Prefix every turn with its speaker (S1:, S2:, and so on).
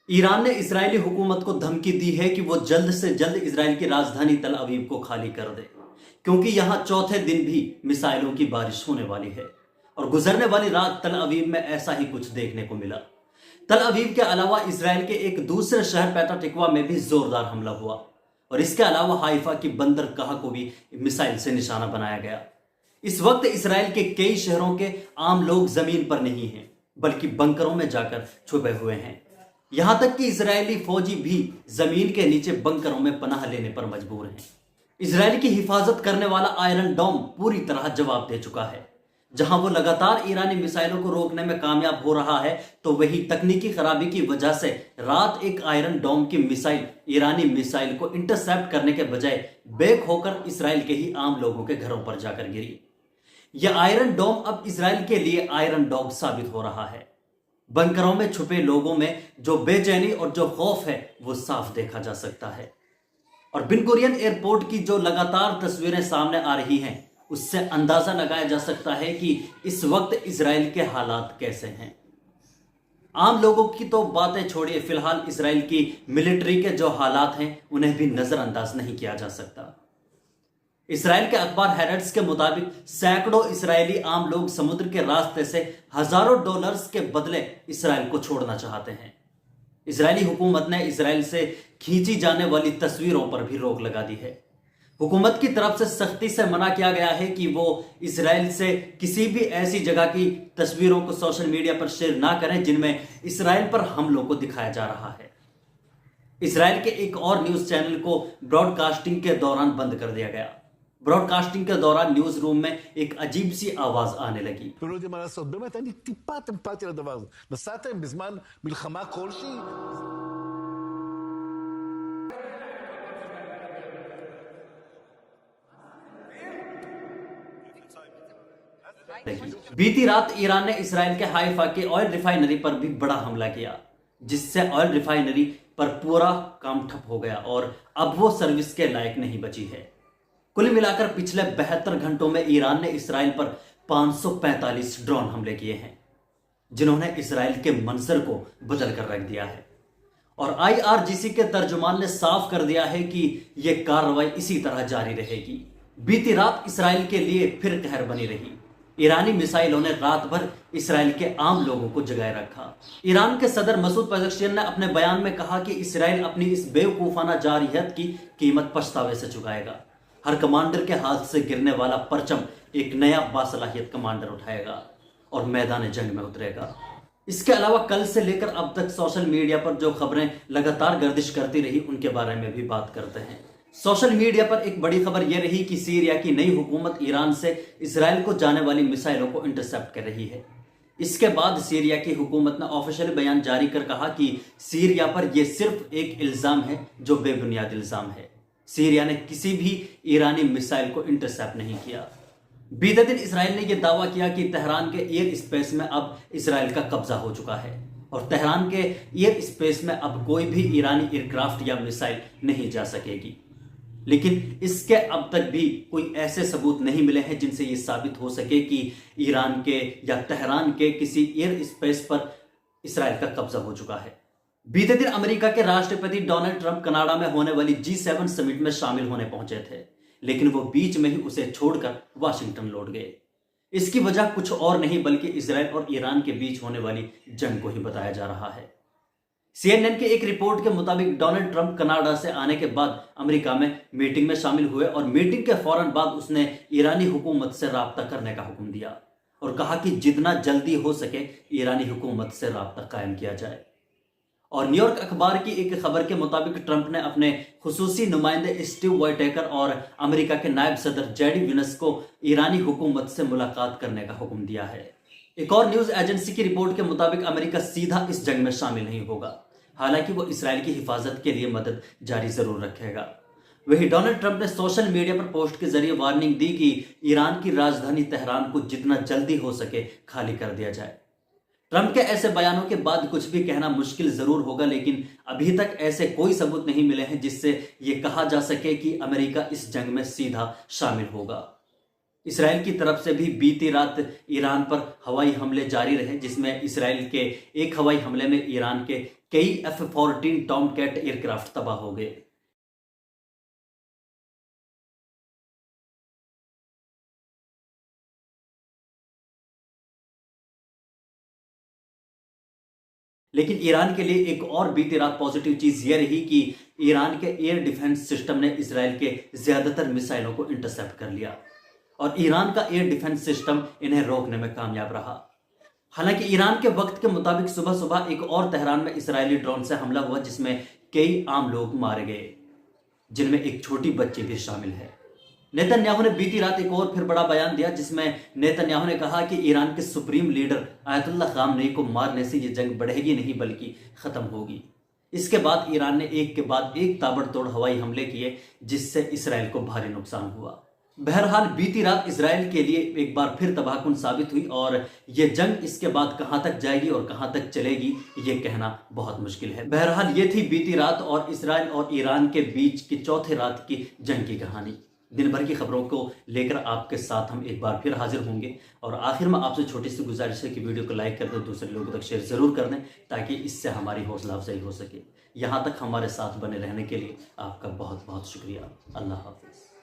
S1: Iran ने Israeli हुकूमत को धमकी दी है कि वो जल्द से जल्द इजराइल की राजधानी तल अवीव को खाली कर दे, क्योंकि यहां चौथे दिन भी मिसाइलों की बारिश होने वाली है। और गुजरने वाली रात तल अवीव में ऐसा ही कुछ देखने को मिला। तल अवीव के अलावा इजराइल के एक दूसरे शहर पेटा टिकवा में भी जोरदार हमला हुआ, और इसके अलावा हाइफा की बंदरगाह को भी मिसाइल से निशाना बनाया गया। इस वक्त इजराइल के कई शहरों के आम लोग जमीन पर नहीं हैं, बल्कि बंकरों में जाकर छुपे हुए हैं। यहां तक कि इजरायली फौजी भी जमीन के नीचे बंकरों में पनाह लेने पर मजबूर हैं। इजराइल की हिफाजत करने वाला आयरन डोम पूरी तरह जवाब दे चुका है। जहां वो लगातार ईरानी मिसाइलों को रोकने में कामयाब हो रहा है, तो वही तकनीकी खराबी की वजह से रात एक आयरन डोम की मिसाइल ईरानी मिसाइल को इंटरसेप्ट करने के बजाय बैक होकर इसराइल के ही आम लोगों के घरों पर जाकर गिरी। यह आयरन डोम अब इसराइल के लिए आयरन डॉग साबित हो रहा है। बंकरों में छुपे लोगों में जो बेचैनी और जो खौफ है वो साफ देखा जा सकता है। और बिन गुरियन एयरपोर्ट की जो लगातार तस्वीरें सामने आ रही हैं, उससे अंदाजा लगाया जा सकता है कि इस वक्त इजराइल के हालात कैसे हैं। आम लोगों की तो बातें छोड़िए, फिलहाल इजराइल की मिलिट्री के जो हालात हैं उन्हें भी नजरअंदाज नहीं किया जा सकता। इसराइल के अखबार हेरेट्स के मुताबिक सैकड़ों इसराइली आम लोग समुद्र के रास्ते से हजारों डॉलर्स के बदले इसराइल को छोड़ना चाहते हैं। इसराइली हुकूमत ने इसराइल से खींची जाने वाली तस्वीरों पर भी रोक लगा दी है। हुकूमत की तरफ से सख्ती से मना किया गया है कि वो इसराइल से किसी भी ऐसी जगह की तस्वीरों को सोशल मीडिया पर शेयर ना करें जिनमें इसराइल पर हमलों को दिखाया जा रहा है। इसराइल के एक और न्यूज चैनल को ब्रॉडकास्टिंग के दौरान बंद कर दिया गया। ब्रॉडकास्टिंग के दौरान न्यूज रूम में एक अजीब सी आवाज आने लगी।
S2: לא יודעים מה לעשות. באמת, אין לי טיפת אמפתיה לדבר הזה. נסעתם בזמן מלחמה כלשהי?
S1: बीती रात ईरान ने इसराइल के हाइफा के ऑयल रिफाइनरी पर भी बड़ा हमला किया, जिससे ऑयल रिफाइनरी पर पूरा काम ठप हो गया और अब वो सर्विस के लायक नहीं बची है। कुल मिलाकर पिछले 72 घंटों में ईरान ने इसराइल पर 545 ड्रोन हमले किए हैं, जिन्होंने इसराइल के मंजर को बदल कर रख दिया है। और आईआरजीसी के तर्जुमान ने साफ कर दिया है कि यह कार्रवाई इसी तरह जारी रहेगी। बीती रात इसराइल के लिए फिर कहर बनी रही। ईरानी मिसाइलों ने रात भर इसराइल के आम लोगों को जगाए रखा। ईरान के सदर मसूद पेज़ेश्कियान ने अपने बयान में कहा कि इसराइल अपनी इस बेवकूफाना जारहियत की कीमत पछतावे से चुकाएगा। हर कमांडर के हाथ से गिरने वाला परचम एक नया बासलाहियत कमांडर उठाएगा और मैदान जंग में उतरेगा। इसके अलावा कल से लेकर अब तक सोशल मीडिया पर जो खबरें लगातार गर्दिश करती रही, उनके बारे में भी बात करते हैं। सोशल मीडिया पर एक बड़ी खबर यह रही कि सीरिया की नई हुकूमत ईरान से इसराइल को जाने वाली मिसाइलों को इंटरसेप्ट कर रही है। इसके बाद सीरिया की हुकूमत ने ऑफिशियल बयान जारी कर कहा कि सीरिया पर यह सिर्फ एक इल्जाम है जो बेबुनियाद इल्जाम है। सीरिया ने किसी भी ईरानी मिसाइल को इंटरसेप्ट नहीं किया। बीते दिन इसराइल ने यह दावा किया कि तेहरान के एयर स्पेस में अब इसराइल का कब्जा हो चुका है और तेहरान के एयर स्पेस में अब कोई भी ईरानी एयरक्राफ्ट या मिसाइल नहीं जा सकेगी। लेकिन इसके अब तक भी कोई ऐसे सबूत नहीं मिले हैं जिनसे यह साबित हो सके कि ईरान के या तेहरान के किसी एयर स्पेस पर इसराइल का कब्जा हो चुका है। बीते दिन अमेरिका के राष्ट्रपति डोनाल्ड ट्रंप कनाडा में होने वाली G7 समिट में शामिल होने पहुंचे थे, लेकिन वो बीच में ही उसे छोड़कर वाशिंगटन लौट गए। इसकी वजह कुछ और नहीं बल्कि इसराइल और ईरान के बीच होने वाली जंग को ही बताया जा रहा है। CNN की एक रिपोर्ट के मुताबिक डोनाल्ड ट्रंप कनाडा से आने के बाद अमेरिका में मीटिंग में शामिल हुए और मीटिंग के फौरन बाद उसने ईरानी हुकूमत से राब्ता करने का हुक्म दिया और कहा कि जितना जल्दी हो सके ईरानी हुकूमत से राब्ता कायम किया जाए। और न्यूयॉर्क अखबार की एक खबर के मुताबिक ट्रंप ने अपने खुसूसी नुमाइंदे स्टीव वाइटेकर और अमेरिका के नायब सदर जेडी विनस को ईरानी हुकूमत से मुलाकात करने का हुक्म दिया है। एक और न्यूज एजेंसी की रिपोर्ट के मुताबिक अमेरिका सीधा इस जंग में शामिल नहीं होगा, हालांकि वो इसराइल की हिफाजत के लिए मदद जारी जरूर रखेगा। वही डोनाल्ड ट्रंप ने सोशल मीडिया पर पोस्ट के जरिए वार्निंग दी कि ईरान की राजधानी तेहरान को जितना जल्दी हो सके खाली कर दिया जाए। ट्रंप के ऐसे बयानों के बाद कुछ भी कहना मुश्किल जरूर होगा, लेकिन अभी तक ऐसे कोई सबूत नहीं मिले हैं जिससे यह कहा जा सके कि अमेरिका इस जंग में सीधा शामिल होगा। इसराइल की तरफ से भी बीती रात ईरान पर हवाई हमले जारी रहे, जिसमें इसराइल के एक हवाई हमले में ईरान के कई F-14 टॉमकैट एयरक्राफ्ट तबाह हो गए। लेकिन ईरान के लिए एक और बीती रात पॉजिटिव चीज यह रही कि ईरान के एयर डिफेंस सिस्टम ने इसराइल के ज्यादातर मिसाइलों को इंटरसेप्ट कर लिया और ईरान का एयर डिफेंस सिस्टम इन्हें रोकने में कामयाब रहा। हालांकि ईरान के वक्त के मुताबिक सुबह सुबह एक और तेहरान में इसराइली ड्रोन से हमला हुआ, जिसमें कई आम लोग मारे गए, जिनमें एक छोटी बच्ची भी शामिल है। नेतन्याहू ने बीती रात एक और फिर बड़ा बयान दिया, जिसमें नेतन्याहू ने कहा कि ईरान के सुप्रीम लीडर आयतुल्लाह खामनेई को मारने से ये जंग बढ़ेगी नहीं बल्कि खत्म होगी। इसके बाद ईरान ने एक के बाद एक ताबड़तोड़ हवाई हमले किए, जिससे इसराइल को भारी नुकसान हुआ। बहरहाल बीती रात इसराइल के लिए एक बार फिर तबाहकुन साबित हुई और ये जंग इसके बाद कहां तक जाएगी और कहां तक चलेगी ये कहना बहुत मुश्किल है। बहरहाल ये थी बीती रात और इसराइल और ईरान के बीच की चौथे रात की जंग की कहानी। दिन भर की खबरों को लेकर आपके साथ हम एक बार फिर हाजिर होंगे और आखिर में आपसे छोटी सी गुजारिश है कि वीडियो को लाइक कर दें, दूसरे लोगों तक शेयर जरूर कर दें ताकि इससे हमारी हौसला अफजाई हो सके। यहाँ तक हमारे साथ बने रहने के लिए आपका बहुत बहुत शुक्रिया। अल्लाह हाफिज।